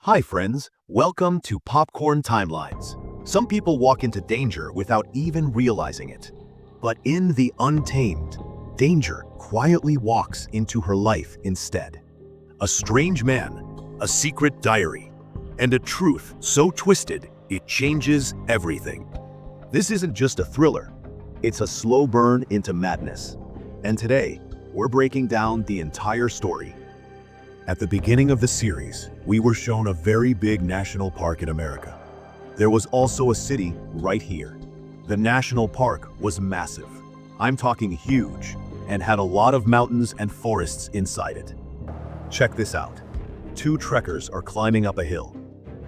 Hi friends, welcome to Popcorn Timelines. Some people walk into danger without even realizing it. But in the Untamed, danger quietly walks into her life instead. A strange man, a secret diary, and a truth so twisted it changes everything. This isn't just a thriller, it's a slow burn into madness. And today, we're breaking down the entire story. At the beginning of the series, we were shown a very big national park in America. There was also a city right here. The national park was massive. I'm talking huge, and had a lot of mountains and forests inside it. Check this out. Two trekkers are climbing up a hill.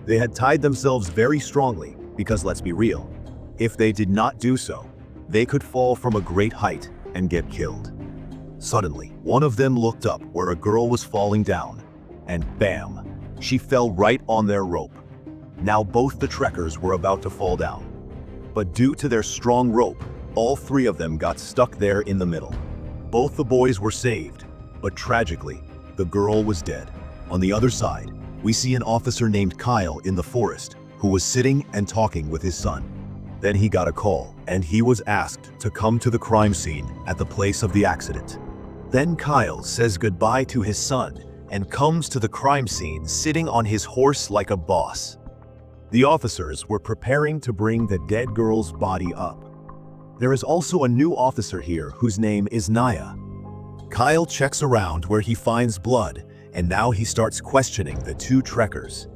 They had tied themselves very strongly because let's be real, if they did not do so, they could fall from a great height and get killed. Suddenly, one of them looked up where a girl was falling down, and bam, she fell right on their rope. Now both the trekkers were about to fall down. But due to their strong rope, all three of them got stuck there in the middle. Both the boys were saved, but tragically, the girl was dead. On the other side, we see an officer named Kyle in the forest who was sitting and talking with his son. Then he got a call, and he was asked to come to the crime scene at the place of the accident. Then Kyle says goodbye to his son and comes to the crime scene sitting on his horse like a boss. The officers were preparing to bring the dead girl's body up. There is also a new officer here whose name is Naya. Kyle checks around where he finds blood, and now he starts questioning the two trekkers.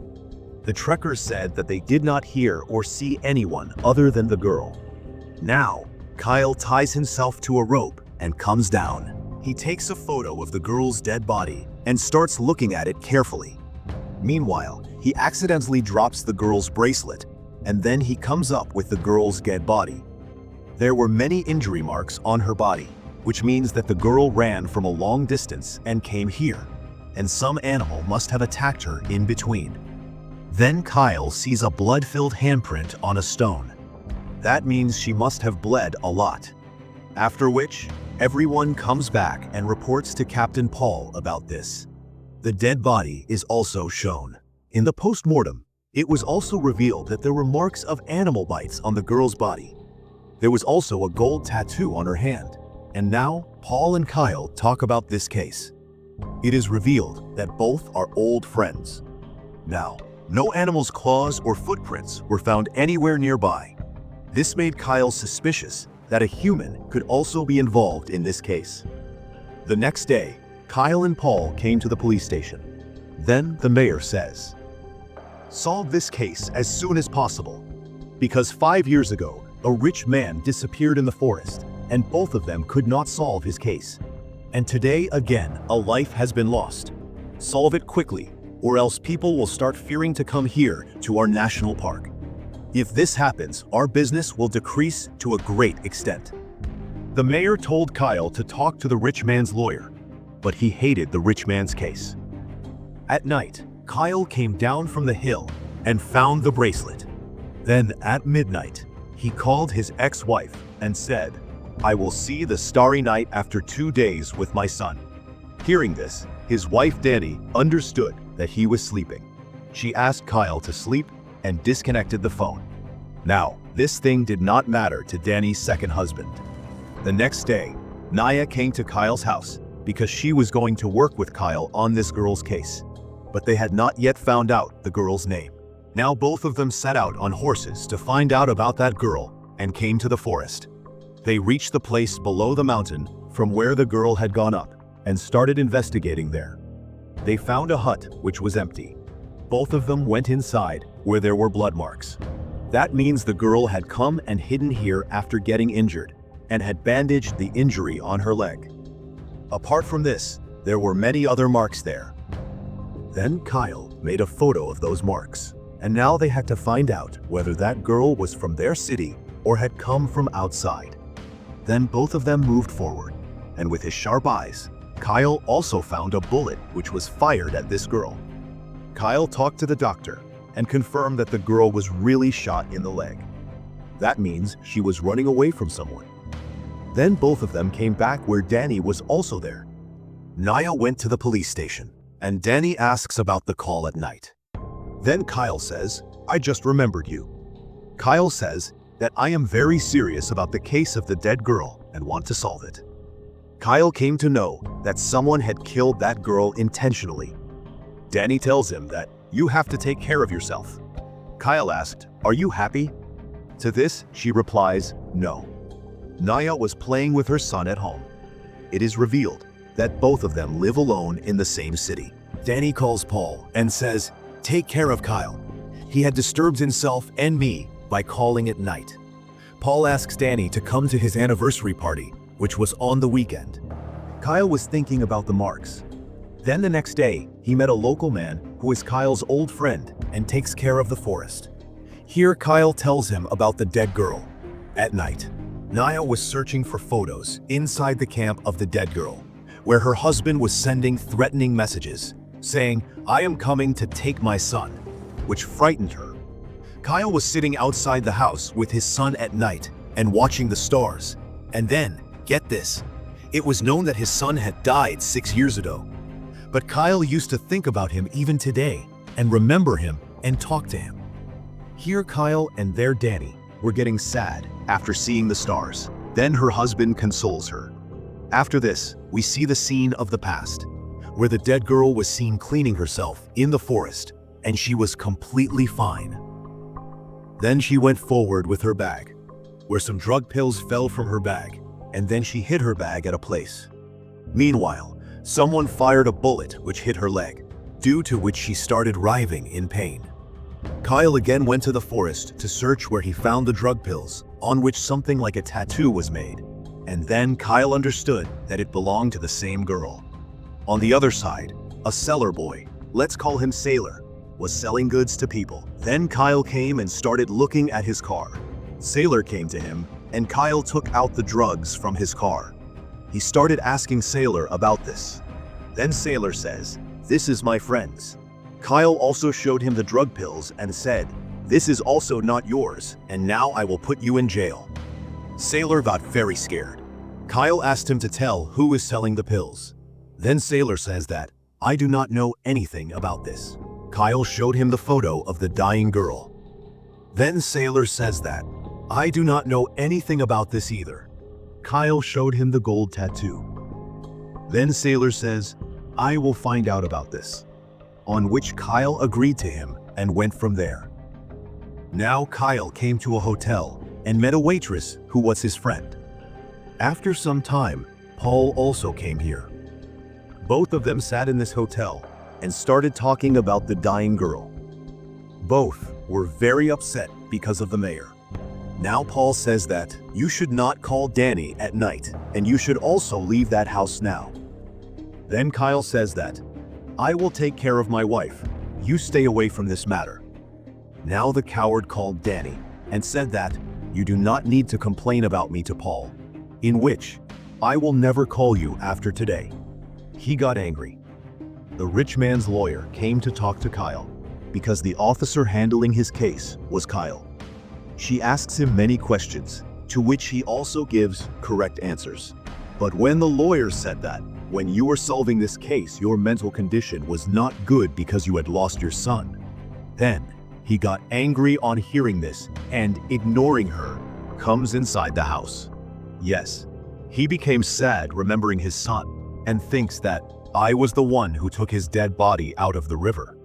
The trekkers said that they did not hear or see anyone other than the girl. Now, Kyle ties himself to a rope and comes down. He takes a photo of the girl's dead body and starts looking at it carefully. Meanwhile, he accidentally drops the girl's bracelet, and then he comes up with the girl's dead body. There were many injury marks on her body, which means that the girl ran from a long distance and came here, and some animal must have attacked her in between. Then Kyle sees a blood-filled handprint on a stone. That means she must have bled a lot. After which, everyone comes back and reports to Captain Paul about this. The dead body is also shown. In the post-mortem, it was also revealed that there were marks of animal bites on the girl's body. There was also a gold tattoo on her hand. And now, Paul and Kyle talk about this case. It is revealed that both are old friends. Now, no animal's claws or footprints were found anywhere nearby. This made Kyle suspicious that a human could also be involved in this case. The next day, Kyle and Paul came to the police station. Then the mayor says, "Solve this case as soon as possible, because 5 years ago, a rich man disappeared in the forest, and both of them could not solve his case. And today, again, a life has been lost. Solve it quickly, or else people will start fearing to come here to our national park. If this happens, our business will decrease to a great extent." The mayor told Kyle to talk to the rich man's lawyer, but he hated the rich man's case. At night, Kyle came down from the hill and found the bracelet. Then at midnight, he called his ex-wife and said, "I will see the starry night after 2 days with my son." Hearing this, his wife Danny understood that he was sleeping. She asked Kyle to sleep and disconnected the phone. Now, this thing did not matter to Danny's second husband. The next day, Naya came to Kyle's house because she was going to work with Kyle on this girl's case. But they had not yet found out the girl's name. Now both of them set out on horses to find out about that girl and came to the forest. They reached the place below the mountain from where the girl had gone up and started investigating there. They found a hut which was empty. Both of them went inside where there were blood marks. That means the girl had come and hidden here after getting injured and had bandaged the injury on her leg. Apart from this, there were many other marks there. Then Kyle made a photo of those marks, and now they had to find out whether that girl was from their city or had come from outside. Then both of them moved forward, and with his sharp eyes, Kyle also found a bullet which was fired at this girl. Kyle talked to the doctor and confirmed that the girl was really shot in the leg. That means she was running away from someone. Then both of them came back where Danny was also there. Naya went to the police station, and Danny asks about the call at night. Then Kyle says, "I just remembered you." Kyle says that I am very serious about the case of the dead girl and want to solve it. Kyle came to know that someone had killed that girl intentionally. Danny tells him that you have to take care of yourself. Kyle asked, "Are you happy?" To this, she replies, "No." Naya was playing with her son at home. It is revealed that both of them live alone in the same city. Danny calls Paul and says, "Take care of Kyle. He had disturbed himself and me by calling at night." Paul asks Danny to come to his anniversary party, which was on the weekend. Kyle was thinking about the marks. Then the next day, he met a local man who is Kyle's old friend and takes care of the forest. Here Kyle tells him about the dead girl. At night, Naya was searching for photos inside the camp of the dead girl, where her husband was sending threatening messages, saying, "I am coming to take my son," which frightened her. Kyle was sitting outside the house with his son at night and watching the stars. And then, get this, it was known that his son had died 6 years ago. But Kyle used to think about him even today and remember him and talk to him. Here Kyle and their Danny were getting sad after seeing the stars. Then her husband consoles her. After this, we see the scene of the past, where the dead girl was seen cleaning herself in the forest, and she was completely fine. Then she went forward with her bag, where some drug pills fell from her bag, and then she hid her bag at a place. Meanwhile, someone fired a bullet which hit her leg, due to which she started writhing in pain. Kyle again went to the forest to search where he found the drug pills, on which something like a tattoo was made. And then Kyle understood that it belonged to the same girl. On the other side, a cellar boy, let's call him Sailor, was selling goods to people. Then Kyle came and started looking at his car. Sailor came to him, and Kyle took out the drugs from his car. He started asking Sailor about this. Then Sailor says, "This is my friend's." Kyle also showed him the drug pills and said, "This is also not yours, and now I will put you in jail." Sailor got very scared. Kyle asked him to tell who is selling the pills. Then Sailor says that, "I do not know anything about this." Kyle showed him the photo of the dying girl. Then Sailor says that, "I do not know anything about this either." Kyle showed him the gold tattoo. Then Sailor says, "I will find out about this." On which Kyle agreed to him and went from there. Now Kyle came to a hotel and met a waitress who was his friend. After some time, Paul also came here. Both of them sat in this hotel and started talking about the dying girl. Both were very upset because of the mayor. Now Paul says that you should not call Danny at night, and you should also leave that house now. Then Kyle says that, "I will take care of my wife. You stay away from this matter." Now the coward called Danny and said that, "You do not need to complain about me to Paul, in which I will never call you after today." He got angry. The rich man's lawyer came to talk to Kyle because the officer handling his case was Kyle. She asks him many questions, to which he also gives correct answers. But when the lawyer said that, when you were solving this case, your mental condition was not good because you had lost your son, then he got angry on hearing this and, ignoring her, comes inside the house. Yes, he became sad remembering his son and thinks that I was the one who took his dead body out of the river.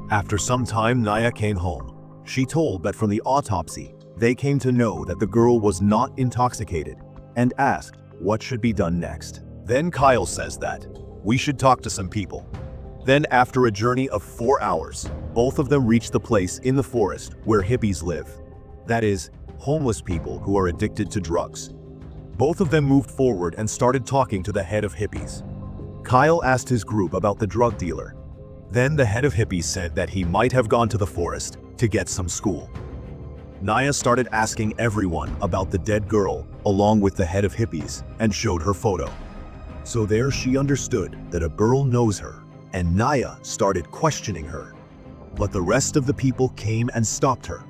After some time, Naya came home. She told that from the autopsy, they came to know that the girl was not intoxicated and asked what should be done next. Then Kyle says that we should talk to some people. Then after a journey of 4 hours, both of them reach the place in the forest where hippies live. That is, homeless people who are addicted to drugs. Both of them moved forward and started talking to the head of hippies. Kyle asked his group about the drug dealer. Then the head of hippies said that he might have gone to the forest to get some school. Naya started asking everyone about the dead girl along with the head of hippies and showed her photo. So there she understood that a girl knows her, and Naya started questioning her. But the rest of the people came and stopped her.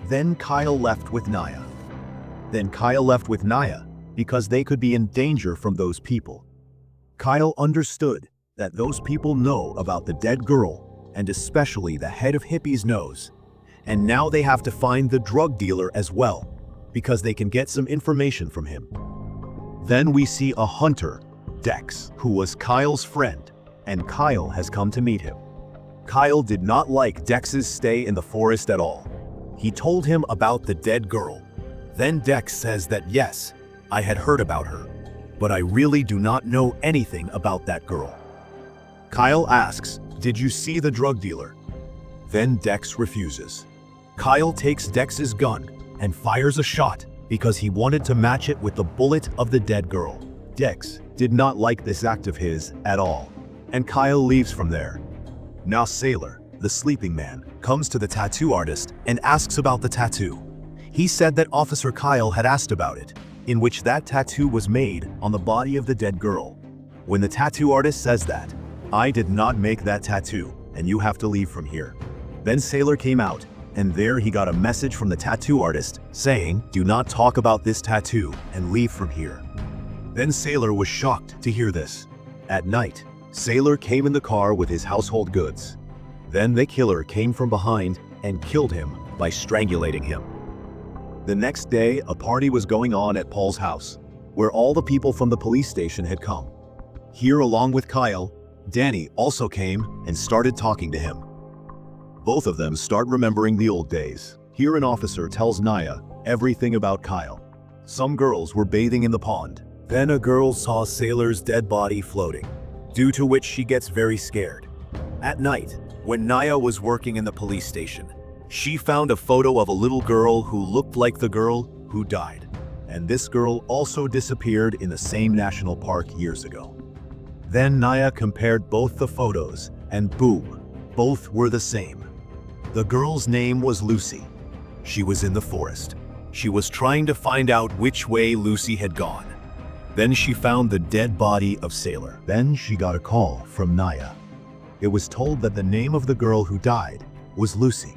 Then Kyle left with Naya. Because they could be in danger from those people. Kyle understood that those people know about the dead girl and especially the head of Hippie's nose. And now they have to find the drug dealer as well, because they can get some information from him. Then we see a hunter, Dex, who was Kyle's friend, and Kyle has come to meet him. Kyle did not like Dex's stay in the forest at all. He told him about the dead girl. Then Dex says that yes, I had heard about her, but I really do not know anything about that girl. Kyle asks, did you see the drug dealer? Then Dex refuses. Kyle takes Dex's gun and fires a shot because he wanted to match it with the bullet of the dead girl. Dex did not like this act of his at all, and Kyle leaves from there. Now Sailor, the sleeping man, comes to the tattoo artist and asks about the tattoo. He said that Officer Kyle had asked about it, in which that tattoo was made on the body of the dead girl. When the tattoo artist says that, I did not make that tattoo, and you have to leave from here. Then Sailor came out, and there he got a message from the tattoo artist saying, do not talk about this tattoo and leave from here. Then Sailor was shocked to hear this. At night, Sailor came in the car with his household goods. Then the killer came from behind and killed him by strangulating him. The next day, a party was going on at Paul's house, where all the people from the police station had come. Here, along with Kyle, Danny also came and started talking to him. Both of them start remembering the old days. Here an officer tells Naya everything about Kyle. Some girls were bathing in the pond. Then a girl saw Sailor's dead body floating, due to which she gets very scared. At night, when Naya was working in the police station, she found a photo of a little girl who looked like the girl who died. And this girl also disappeared in the same national park years ago. Then Naya compared both the photos, and boom, both were the same. The girl's name was Lucy. She was in the forest. She was trying to find out which way Lucy had gone. Then she found the dead body of Sailor. Then she got a call from Naya. It was told that the name of the girl who died was Lucy.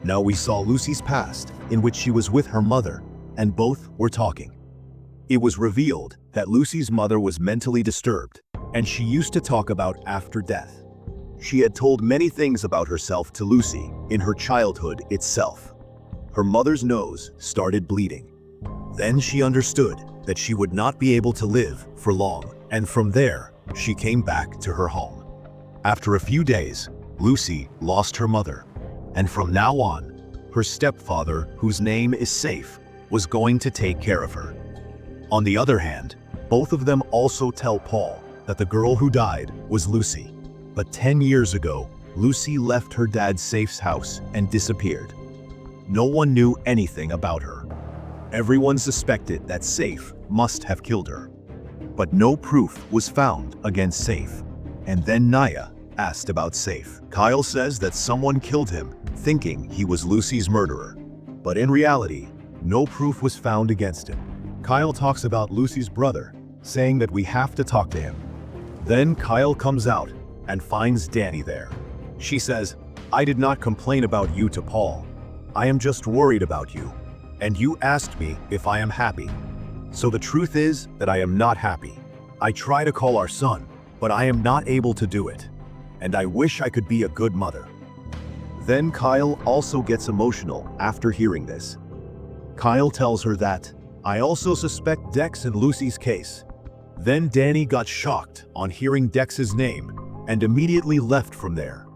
Now we saw Lucy's past, in which she was with her mother, and both were talking. It was revealed that Lucy's mother was mentally disturbed, and she used to talk about after death. She had told many things about herself to Lucy in her childhood itself. Her mother's nose started bleeding. Then she understood that she would not be able to live for long, and from there, she came back to her home. After a few days, Lucy lost her mother, and from now on, her stepfather, whose name is Safe, was going to take care of her. On the other hand, both of them also tell Paul that the girl who died was Lucy. But 10 years ago, Lucy left her dad Safe's house and disappeared. No one knew anything about her. Everyone suspected that Safe must have killed her. But no proof was found against Safe. And then Naya asked about Safe. Kyle says that someone killed him, thinking he was Lucy's murderer. But in reality, no proof was found against him. Kyle talks about Lucy's brother, saying that we have to talk to him. Then Kyle comes out and finds Danny there. She says, I did not complain about you to Paul. I am just worried about you. And you asked me if I am happy. So the truth is that I am not happy. I try to call our son, but I am not able to do it. And I wish I could be a good mother. Then Kyle also gets emotional after hearing this. Kyle tells her that, I also suspect Dex in Lucy's case. Then Danny got shocked on hearing Dex's name and immediately left from there.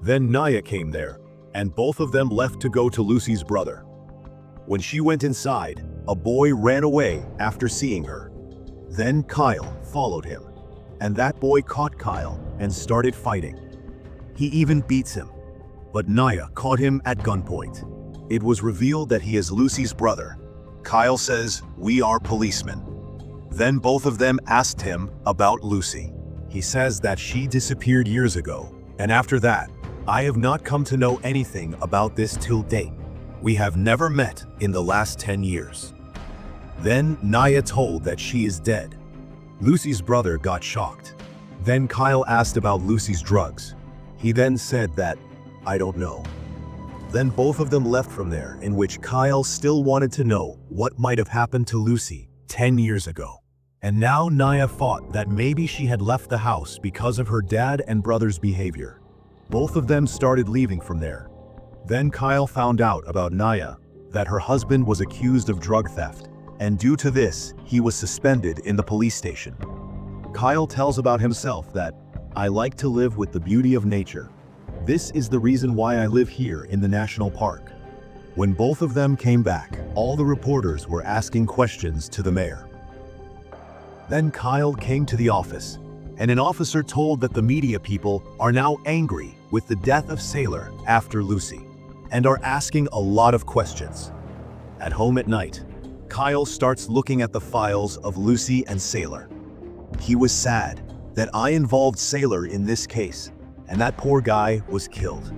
Then Naya came there, and both of them left to go to Lucy's brother. When she went inside, a boy ran away after seeing her. Then Kyle followed him, and that boy caught Kyle and started fighting. He even beats him, but Naya caught him at gunpoint. It was revealed that he is Lucy's brother. Kyle says, we are policemen. Then both of them asked him about Lucy. He says that she disappeared years ago, and after that, I have not come to know anything about this till date. We have never met in the last 10 years. Then Naya told that she is dead. Lucy's brother got shocked. Then Kyle asked about Lucy's drugs. He then said that, I don't know. Then both of them left from there, in which Kyle still wanted to know what might have happened to Lucy 10 years ago. And now Naya thought that maybe she had left the house because of her dad and brother's behavior. Both of them started leaving from there. Then Kyle found out about Naya, that her husband was accused of drug theft, and due to this, he was suspended in the police station. Kyle tells about himself that, "I like to live with the beauty of nature. This is the reason why I live here in the national park." When both of them came back, all the reporters were asking questions to the mayor. Then Kyle came to the office, and an officer told that the media people are now angry with the death of Sailor after Lucy, and are asking a lot of questions. At home at night, Kyle starts looking at the files of Lucy and Sailor. He was sad that I involved Sailor in this case, and that poor guy was killed.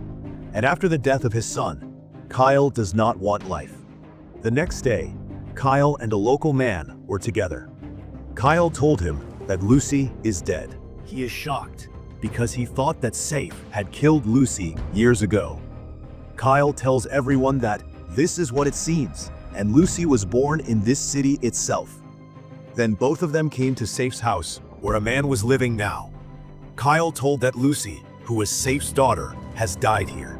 And after the death of his son, Kyle does not want life. The next day, Kyle and a local man were together. Kyle told him that Lucy is dead. He is shocked because he thought that Safe had killed Lucy years ago. Kyle tells everyone that this is what it seems, and Lucy was born in this city itself. Then both of them came to Safe's house, where a man was living now. Kyle told that Lucy, who was Safe's daughter, has died here.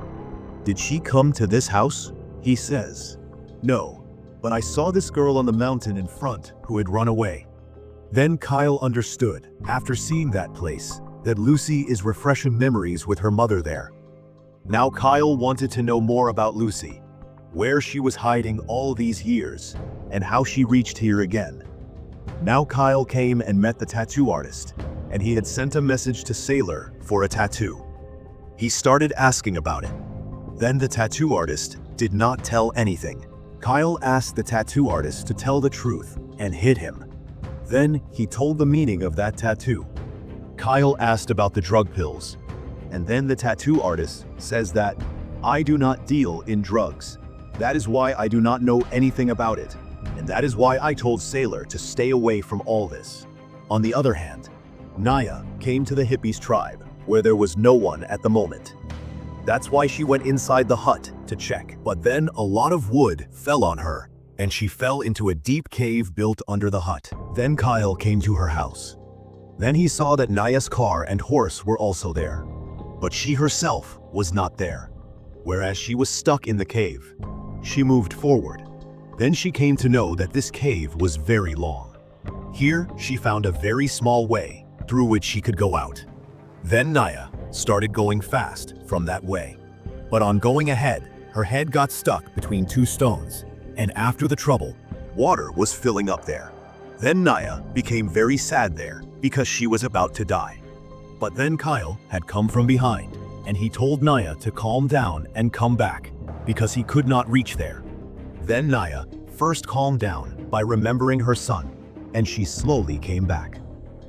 "Did she come to this house?" he says. "No, but I saw this girl on the mountain in front who had run away." Then Kyle understood, after seeing that place, that Lucy is refreshing memories with her mother there. Now Kyle wanted to know more about Lucy, where she was hiding all these years, and how she reached here again. Now Kyle came and met the tattoo artist, and he had sent a message to Sailor for a tattoo. He started asking about it. Then the tattoo artist did not tell anything. Kyle asked the tattoo artist to tell the truth and hid him. Then he told the meaning of that tattoo. Kyle asked about the drug pills, and then the tattoo artist says that, "I do not deal in drugs. That is why I do not know anything about it, and that is why I told Sailor to stay away from all this." On the other hand, Naya came to the hippies' tribe, where there was no one at the moment. That's why she went inside the hut to check, but then a lot of wood fell on her, and she fell into a deep cave built under the hut. Then Kyle came to her house. Then he saw that Naya's car and horse were also there, but she herself was not there. Whereas she was stuck in the cave, she moved forward. Then she came to know that this cave was very long. Here, she found a very small way through which she could go out. Then Naya started going fast from that way. But on going ahead, her head got stuck between two stones, and after the trouble, water was filling up there. Then Naya became very sad there because she was about to die. But then Kyle had come from behind, and he told Naya to calm down and come back because he could not reach there. Then Naya first calmed down by remembering her son, and she slowly came back.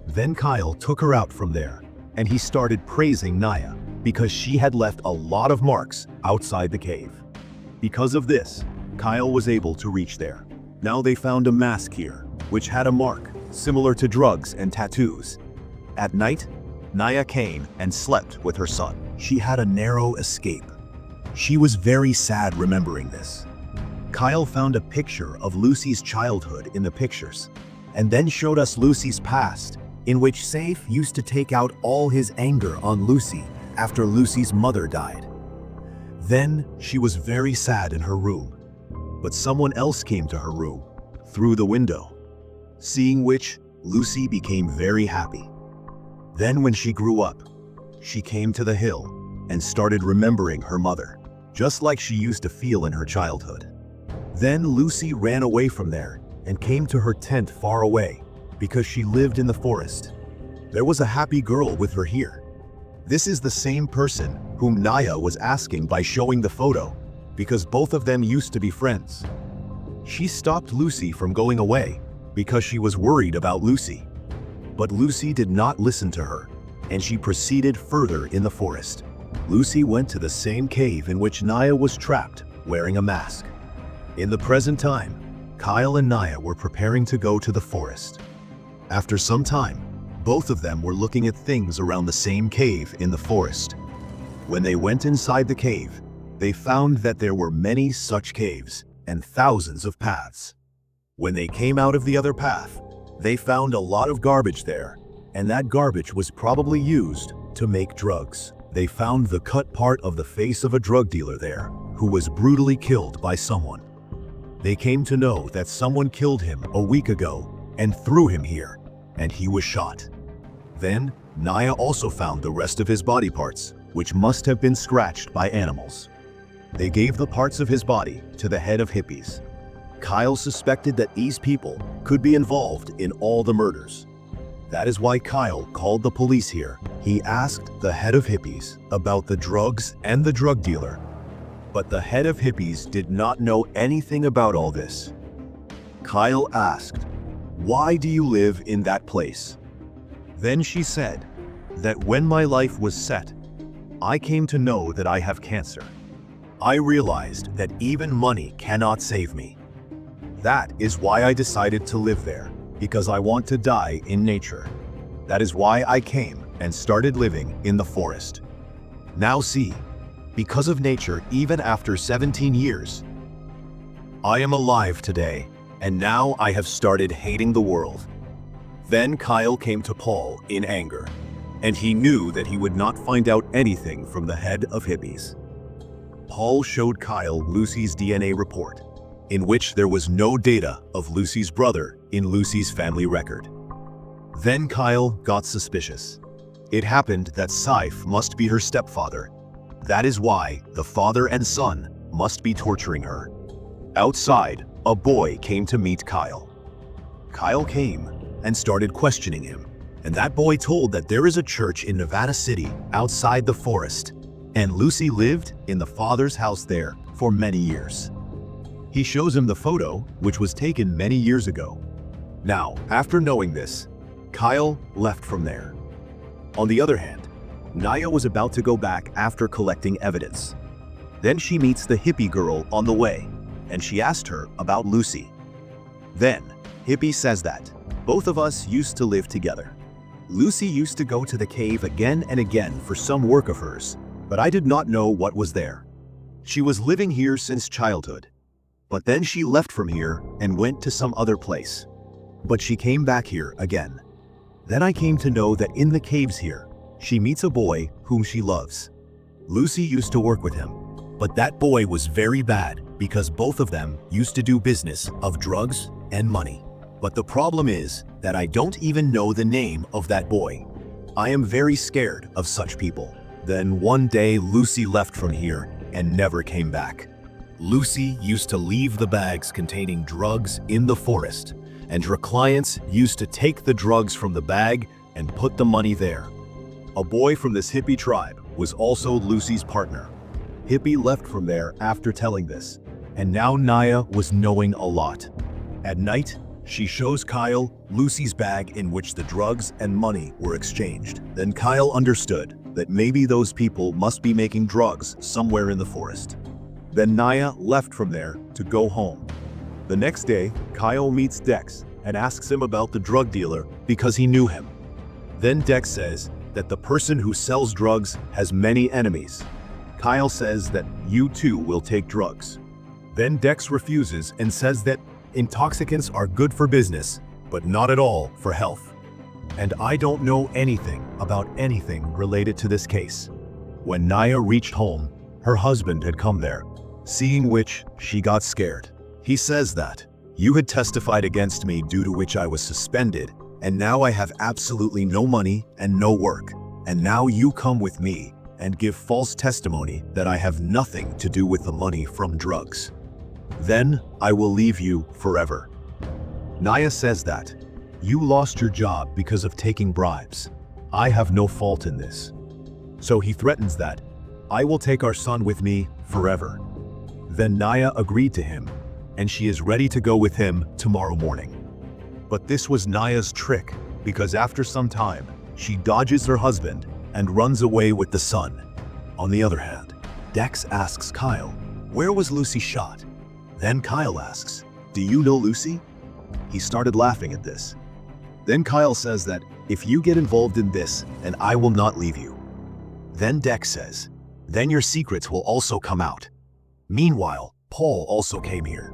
Then Kyle took her out from there, and he started praising Naya because she had left a lot of marks outside the cave. Because of this, Kyle was able to reach there. Now they found a mask here, which had a mark similar to drugs and tattoos. At night, Naya came and slept with her son. She had a narrow escape. She was very sad remembering this. Kyle found a picture of Lucy's childhood in the pictures, and then showed us Lucy's past, in which Safe used to take out all his anger on Lucy after Lucy's mother died. Then she was very sad in her room, but someone else came to her room through the window, seeing which Lucy became very happy. Then when she grew up, she came to the hill and started remembering her mother, just like she used to feel in her childhood. Then Lucy ran away from there and came to her tent far away because she lived in the forest. There was a happy girl with her here. This is the same person whom Naya was asking by showing the photo, because both of them used to be friends. She stopped Lucy from going away because she was worried about Lucy. But Lucy did not listen to her, and she proceeded further in the forest. Lucy went to the same cave in which Naya was trapped, wearing a mask. In the present time, Kyle and Naya were preparing to go to the forest. After some time, both of them were looking at things around the same cave in the forest. When they went inside the cave, they found that there were many such caves and thousands of paths. When they came out of the other path, they found a lot of garbage there, and that garbage was probably used to make drugs. They found the cut part of the face of a drug dealer there, who was brutally killed by someone. They came to know that someone killed him a week ago and threw him here, and he was shot. Then, Naya also found the rest of his body parts, which must have been scratched by animals. They gave the parts of his body to the head of hippies. Kyle suspected that these people could be involved in all the murders. That is why Kyle called the police here. He asked the head of hippies about the drugs and the drug dealer. But the head of hippies did not know anything about all this. Kyle asked, "Why do you live in that place?" Then she said that when my life was set, I came to know that I have cancer. I realized that even money cannot save me. That is why I decided to live there, because I want to die in nature. That is why I came and started living in the forest. Now see, because of nature, even after 17 years, I am alive today, and now I have started hating the world. Then Kyle came to Paul in anger, and he knew that he would not find out anything from the head of hippies. Paul showed Kyle Lucy's DNA report, in which there was no data of Lucy's brother in Lucy's family record. Then Kyle got suspicious. It happened that Saif must be her stepfather. That is why the father and son must be torturing her. Outside, a boy came to meet Kyle. Kyle came and started questioning him, and that boy told that there is a church in Nevada City outside the forest, and Lucy lived in the father's house there for many years. He shows him the photo, which was taken many years ago. Now, after knowing this, Kyle left from there. On the other hand, Naya was about to go back after collecting evidence. Then she meets the hippie girl on the way, and she asked her about Lucy. Then, Hippie says that, "Both of us used to live together. Lucy used to go to the cave again and again for some work of hers, but I did not know what was there. She was living here since childhood. But then she left from here and went to some other place. But she came back here again. Then I came to know that in the caves here, she meets a boy whom she loves. Lucy used to work with him, but that boy was very bad because both of them used to do business of drugs and money. But the problem is that I don't even know the name of that boy. I am very scared of such people." Then one day Lucy left from here and never came back. Lucy used to leave the bags containing drugs in the forest, and her clients used to take the drugs from the bag and put the money there. A boy from this hippie tribe was also Lucy's partner. Hippie left from there after telling this, and now Naya was knowing a lot. At night, she shows Kyle Lucy's bag in which the drugs and money were exchanged. Then Kyle understood that maybe those people must be making drugs somewhere in the forest. Then Naya left from there to go home. The next day, Kyle meets Dex and asks him about the drug dealer because he knew him. Then Dex says that the person who sells drugs has many enemies. Kyle says that you too will take drugs. Then Dex refuses and says that intoxicants are good for business, but not at all for health. And I don't know anything about anything related to this case. When Naya reached home, her husband had come there, seeing which she got scared. He says that, "You had testified against me due to which I was suspended, and now I have absolutely no money and no work, and now you come with me and give false testimony that I have nothing to do with the money from drugs. Then I will leave you forever." Naya says that, "You lost your job because of taking bribes. I have no fault in this." So he threatens that, "I will take our son with me forever." Then Naya agreed to him, and she is ready to go with him tomorrow morning. But this was Naya's trick, because after some time, she dodges her husband and runs away with the son. On the other hand, Dex asks Kyle, "Where was Lucy shot?" Then Kyle asks, "Do you know Lucy?" He started laughing at this. Then Kyle says that, "If you get involved in this, then I will not leave you." Then Dex says, "Then your secrets will also come out." Meanwhile, Paul also came here.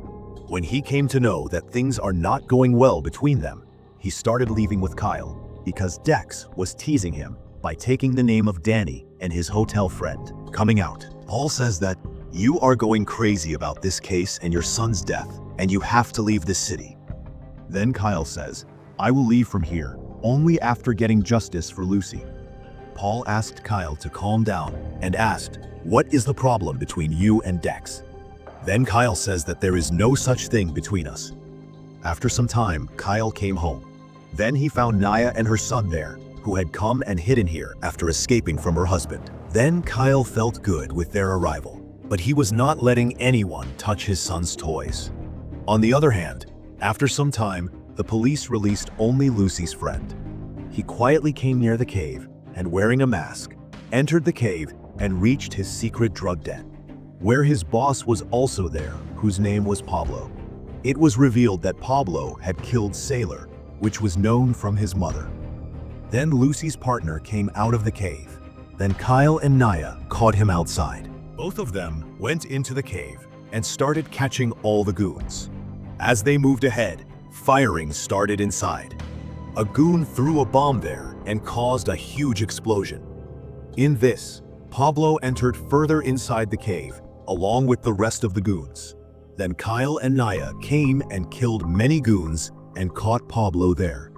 When he came to know that things are not going well between them, he started leaving with Kyle because Dex was teasing him by taking the name of Danny and his hotel friend. Coming out, Paul says that you are going crazy about this case and your son's death, and you have to leave this city. Then Kyle says, I will leave from here, only after getting justice for Lucy. Paul asked Kyle to calm down and asked, what is the problem between you and Dex? Then Kyle says that there is no such thing between us. After some time, Kyle came home. Then he found Naya and her son there, who had come and hidden here after escaping from her husband. Then Kyle felt good with their arrival, but he was not letting anyone touch his son's toys. On the other hand, after some time, the police released only Lucy's friend. He quietly came near the cave and, wearing a mask, entered the cave and reached his secret drug den, where his boss was also there, whose name was Pablo. It was revealed that Pablo had killed Sailor, which was known from his mother. Then Lucy's partner came out of the cave. Then Kyle and Naya caught him outside. Both of them went into the cave and started catching all the goons. As they moved ahead, firing started inside. A goon threw a bomb there and caused a huge explosion. In this, Pablo entered further inside the cave, along with the rest of the goons. Then Kyle and Naya came and killed many goons and caught Pablo there.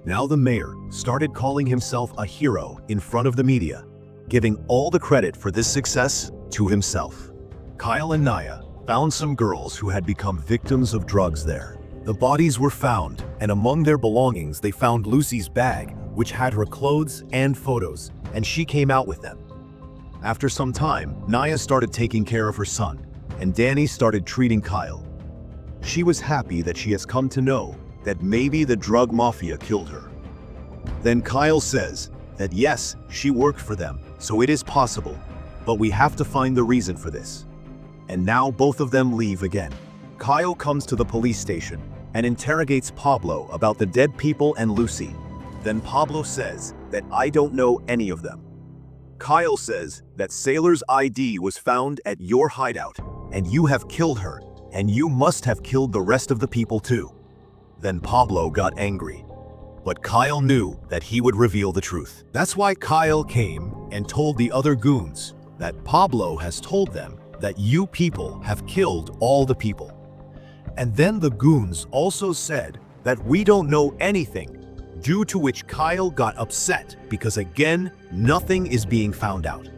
Now the mayor started calling himself a hero in front of the media, giving all the credit for this success to himself. Kyle and Naya found some girls who had become victims of drugs there. The bodies were found, and among their belongings they found Lucy's bag, which had her clothes and photos, and she came out with them. After some time, Naya started taking care of her son, and Danny started treating Kyle. She was happy that she has come to know that maybe the drug mafia killed her. Then Kyle says that yes, she worked for them, so it is possible, but we have to find the reason for this. And now both of them leave again. Kyle comes to the police station and interrogates Pablo about the dead people and Lucy. Then Pablo says that I don't know any of them. Kyle says that Sailor's ID was found at your hideout, and you have killed her, and you must have killed the rest of the people too. Then Pablo got angry, but Kyle knew that he would reveal the truth. That's why Kyle came and told the other goons that Pablo has told them that you people have killed all the people. And then the goons also said that we don't know anything, due to which Kyle got upset because again, nothing is being found out.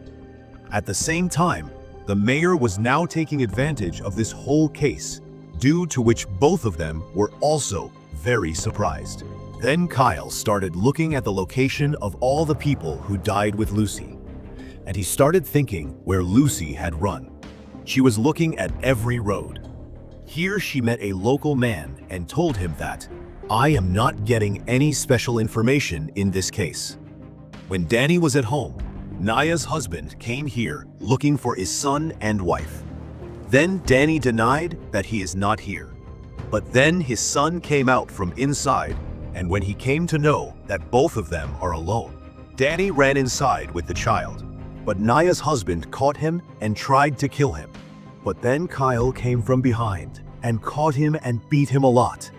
At the same time, the mayor was now taking advantage of this whole case, due to which both of them were also very surprised. Then Kyle started looking at the location of all the people who died with Lucy, and he started thinking where Lucy had run. She was looking at every road. Here she met a local man and told him that, I am not getting any special information in this case. When Danny was at home, Naya's husband came here looking for his son and wife. Then Danny denied that he is not here. But then his son came out from inside, and when he came to know that both of them are alone, Danny ran inside with the child. But Naya's husband caught him and tried to kill him. But then Kyle came from behind and caught him and beat him a lot.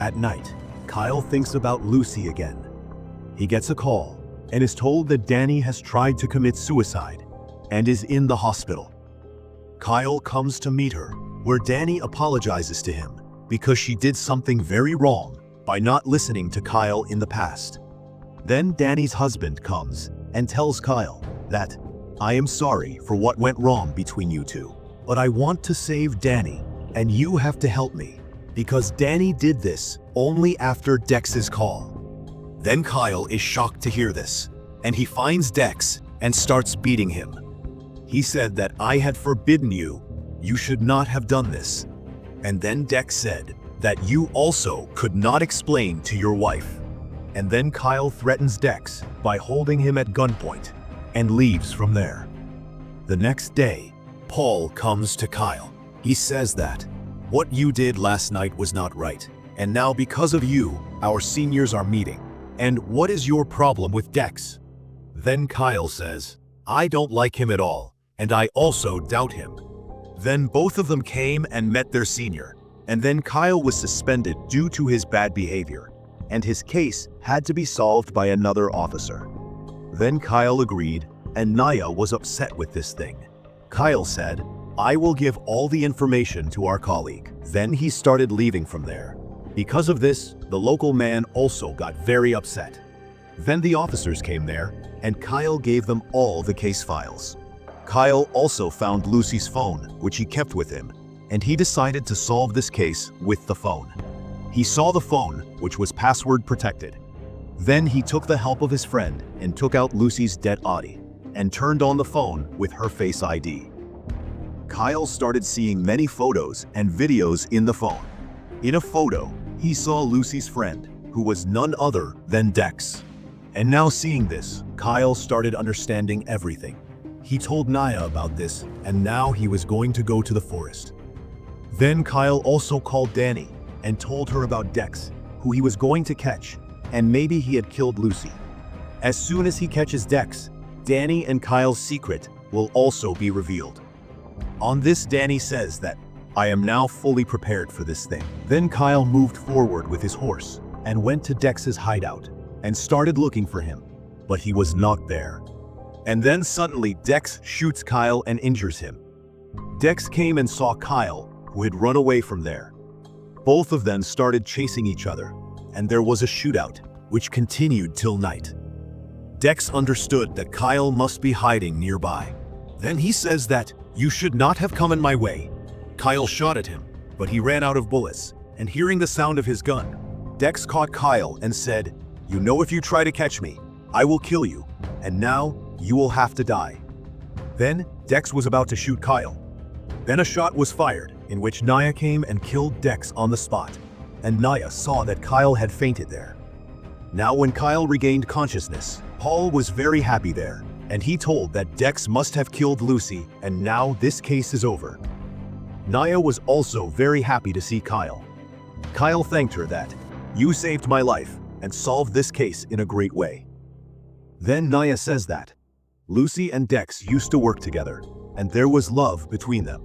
At night, Kyle thinks about Lucy again. He gets a call and is told that Danny has tried to commit suicide and is in the hospital. Kyle comes to meet her, where Danny apologizes to him because she did something very wrong by not listening to Kyle in the past. Then Danny's husband comes and tells Kyle that, I am sorry for what went wrong between you two, but I want to save Danny, and you have to help me, because Danny did this only after Dex's call. Then Kyle is shocked to hear this, and he finds Dex and starts beating him. He said that I had forbidden you, you should not have done this. And then Dex said that you also could not explain to your wife. And then Kyle threatens Dex by holding him at gunpoint and leaves from there. The next day, Paul comes to Kyle. He says that, what you did last night was not right, and now because of you, our seniors are meeting. And what is your problem with Dex? Then Kyle says, I don't like him at all, and I also doubt him. Then both of them came and met their senior, and then Kyle was suspended due to his bad behavior, and his case had to be solved by another officer. Then Kyle agreed, and Naya was upset with this thing. Kyle said, "I will give all the information to our colleague." Then he started leaving from there. Because of this, the local man also got very upset. Then the officers came there, and Kyle gave them all the case files. Kyle also found Lucy's phone, which he kept with him, and he decided to solve this case with the phone. He saw the phone, which was password protected. Then he took the help of his friend and took out Lucy's dead body and turned on the phone with her Face ID. Kyle started seeing many photos and videos in the phone. In a photo, he saw Lucy's friend, who was none other than Dex. And now seeing this, Kyle started understanding everything. He told Naya about this, and now he was going to go to the forest. Then Kyle also called Danny and told her about Dex, who he was going to catch, and maybe he had killed Lucy. As soon as he catches Dex, Danny and Kyle's secret will also be revealed. On this, Danny says that, "I am now fully prepared for this thing." Then Kyle moved forward with his horse and went to Dex's hideout and started looking for him, but he was not there. And then suddenly Dex shoots Kyle and injures him. Dex came and saw Kyle, who had run away from there. Both of them started chasing each other, and there was a shootout, which continued till night. Dex understood that Kyle must be hiding nearby. Then he says that, "You should not have come in my way." Kyle shot at him, but he ran out of bullets, and hearing the sound of his gun, Dex caught Kyle and said, "You know, if you try to catch me, I will kill you, and now you will have to die." Then Dex was about to shoot Kyle. Then a shot was fired, in which Naya came and killed Dex on the spot, and Naya saw that Kyle had fainted there. Now when Kyle regained consciousness, Paul was very happy there, and he told that Dex must have killed Lucy, and now this case is over. Naya was also very happy to see Kyle. Kyle thanked her that, "You saved my life and solved this case in a great way." Then Naya says that, "Lucy and Dex used to work together, and there was love between them.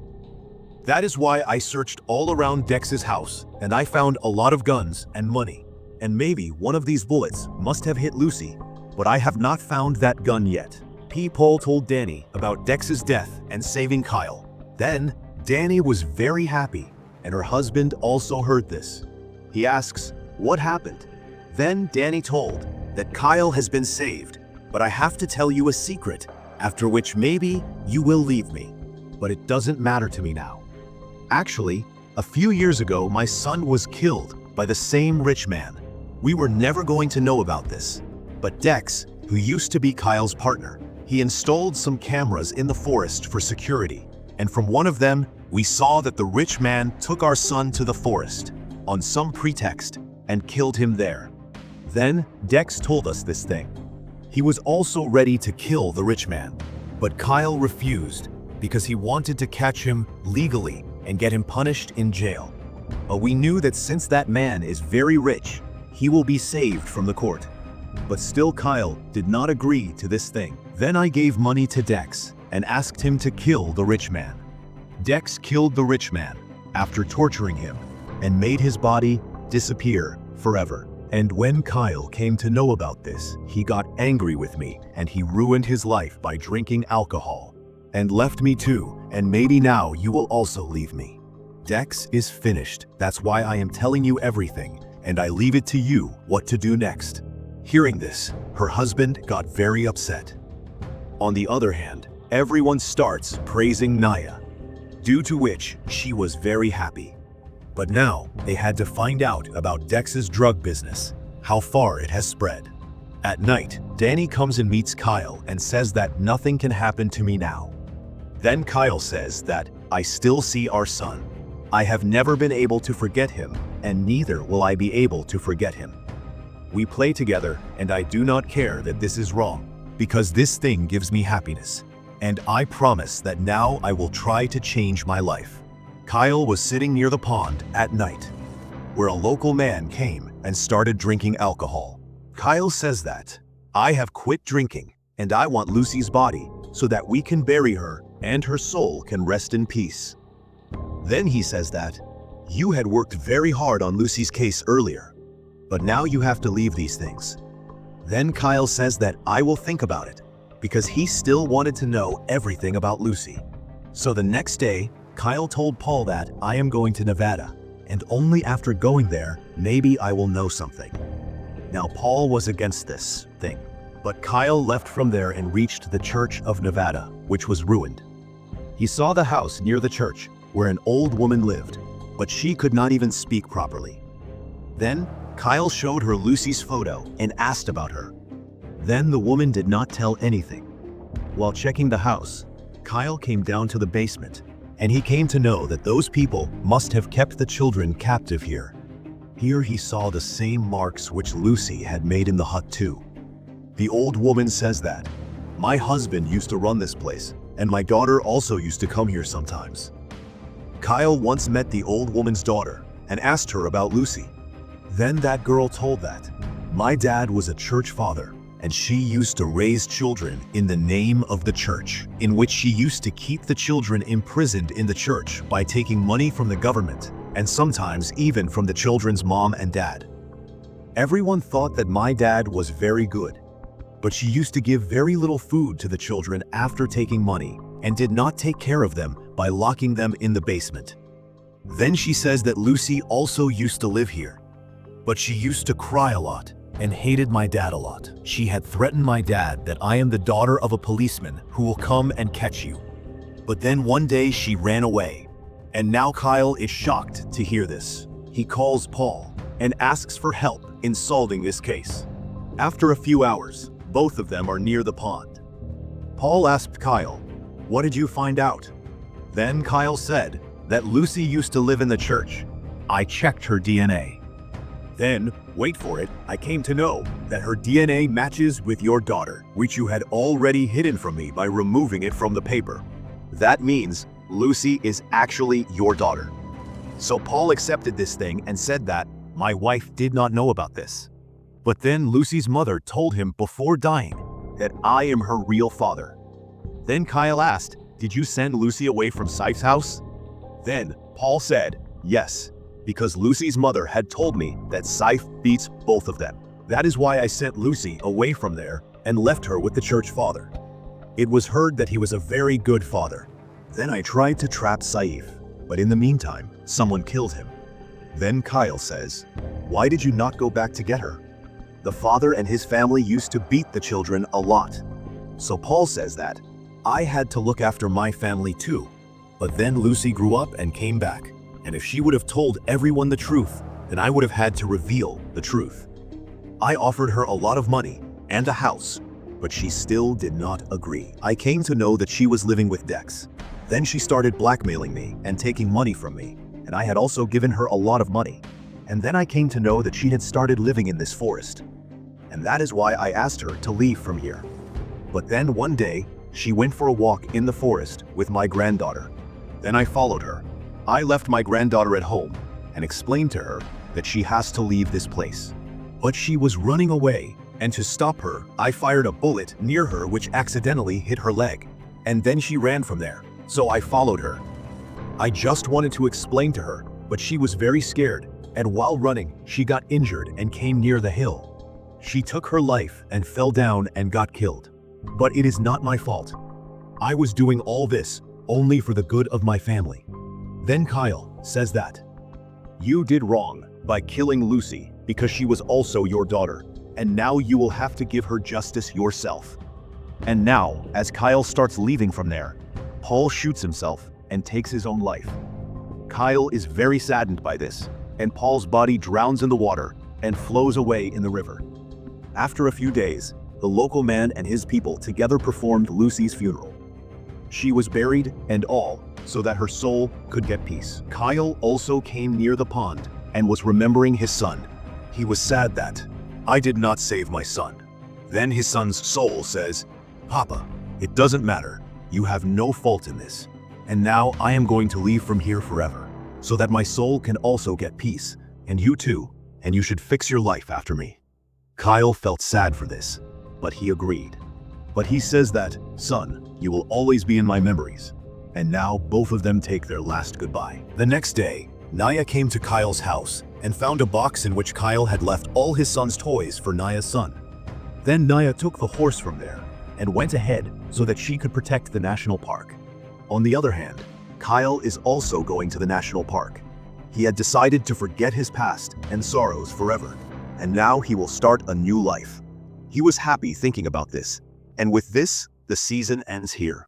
That is why I searched all around Dex's house, and I found a lot of guns and money, and maybe one of these bullets must have hit Lucy, but I have not found that gun yet." Paul told Danny about Dex's death and saving Kyle. Then Danny was very happy, and her husband also heard this. He asks, "What happened?" Then Danny told that Kyle has been saved, but I have to tell you a secret, after which maybe you will leave me, but it doesn't matter to me now. Actually, a few years ago my son was killed by the same rich man. We were never going to know about this, but Dex, who used to be Kyle's partner, he installed some cameras in the forest for security, and from one of them, we saw that the rich man took our son to the forest, on some pretext, and killed him there. Then Dex told us this thing. He was also ready to kill the rich man, but Kyle refused because he wanted to catch him legally and get him punished in jail. But we knew that since that man is very rich, he will be saved from the court. But still Kyle did not agree to this thing. Then I gave money to Dex and asked him to kill the rich man. Dex killed the rich man after torturing him and made his body disappear forever. And when Kyle came to know about this, he got angry with me and he ruined his life by drinking alcohol and left me too, and maybe now you will also leave me. Dex is finished. That's why I am telling you everything, and I leave it to you what to do next. Hearing this, her husband got very upset. On the other hand, everyone starts praising Naya, due to which she was very happy. But now they had to find out about Dex's drug business, how far it has spread. At night, Danny comes and meets Kyle and says that nothing can happen to me now. Then Kyle says that, "I still see our son. I have never been able to forget him, and neither will I be able to forget him. We play together, and I do not care that this is wrong, because this thing gives me happiness, and I promise that now I will try to change my life." Kyle was sitting near the pond at night, where a local man came and started drinking alcohol. Kyle says that, "I have quit drinking, and I want Lucy's body so that we can bury her and her soul can rest in peace." Then he says that, "You had worked very hard on Lucy's case earlier, but now you have to leave these things. Then Kyle says that I will think about it, because he still wanted to know everything about Lucy. So the next day, Kyle told Paul that I am going to Nevada, and only after going there, maybe I will know something. Now Paul was against this thing, but Kyle left from there and reached the Church of Nevada, which was ruined. He saw the house near the church where an old woman lived, but she could not even speak properly. Then Kyle showed her Lucy's photo and asked about her. Then the woman did not tell anything. While checking the house, Kyle came down to the basement, and he came to know that those people must have kept the children captive here. Here he saw the same marks which Lucy had made in the hut too. The old woman says that, "My husband used to run this place, and my daughter also used to come here sometimes." Kyle once met the old woman's daughter and asked her about Lucy. Then that girl told that, "My dad was a church father, and she used to raise children in the name of the church, in which she used to keep the children imprisoned in the church by taking money from the government, and sometimes even from the children's mom and dad. Everyone thought that my dad was very good, but she used to give very little food to the children after taking money, and did not take care of them by locking them in the basement." Then she says that Lucy also used to live here, but she used to cry a lot and hated my dad a lot. She had threatened my dad that I am the daughter of a policeman who will come and catch you. But then one day she ran away, and now Kyle is shocked to hear this. He calls Paul and asks for help in solving this case. After a few hours, both of them are near the pond. Paul asked Kyle, "What did you find out?" Then Kyle said that Lucy used to live in the church. I checked her DNA. Then, wait for it, I came to know that her DNA matches with your daughter, which you had already hidden from me by removing it from the paper. That means Lucy is actually your daughter. So Paul accepted this thing and said that my wife did not know about this. But then Lucy's mother told him before dying that I am her real father. Then Kyle asked, "Did you send Lucy away from Sife's house?" Then Paul said, "Yes, because Lucy's mother had told me that Sife beats both of them. That is why I sent Lucy away from there and left her with the church father. It was heard that he was a very good father. Then I tried to trap Saif, but in the meantime, someone killed him." Then Kyle says, "Why did you not go back to get her?" The father and his family used to beat the children a lot. So Paul says that, "I had to look after my family too. But then Lucy grew up and came back. And if she would have told everyone the truth, then I would have had to reveal the truth. I offered her a lot of money and a house, but she still did not agree. I came to know that she was living with Dex. Then she started blackmailing me and taking money from me, and I had also given her a lot of money. And then I came to know that she had started living in this forest. And that is why I asked her to leave from here. But then one day, she went for a walk in the forest with my granddaughter. Then I followed her. I left my granddaughter at home and explained to her that she has to leave this place. But she was running away, and to stop her, I fired a bullet near her which accidentally hit her leg. And then she ran from there, so I followed her. I just wanted to explain to her, but she was very scared, and while running, she got injured and came near the hill. She took her life and fell down and got killed. But it is not my fault. I was doing all this only for the good of my family." Then Kyle says that, "You did wrong by killing Lucy because she was also your daughter, and now you will have to give her justice yourself." And now, as Kyle starts leaving from there, Paul shoots himself and takes his own life. Kyle is very saddened by this, and Paul's body drowns in the water and flows away in the river. After a few days, the local man and his people together performed Lucy's funeral. She was buried and all, so that her soul could get peace. Kyle also came near the pond and was remembering his son. He was sad that, "I did not save my son." Then his son's soul says, "Papa, it doesn't matter. You have no fault in this. And now I am going to leave from here forever, so that my soul can also get peace, and you too, and you should fix your life after me." Kyle felt sad for this, but he agreed. But he says that, "Son, you will always be in my memories." And now both of them take their last goodbye. The next day, Naya came to Kyle's house and found a box in which Kyle had left all his son's toys for Naya's son. Then Naya took the horse from there and went ahead so that she could protect the national park. On the other hand, Kyle is also going to the national park. He had decided to forget his past and sorrows forever, and now he will start a new life. He was happy thinking about this, and with this, the season ends here.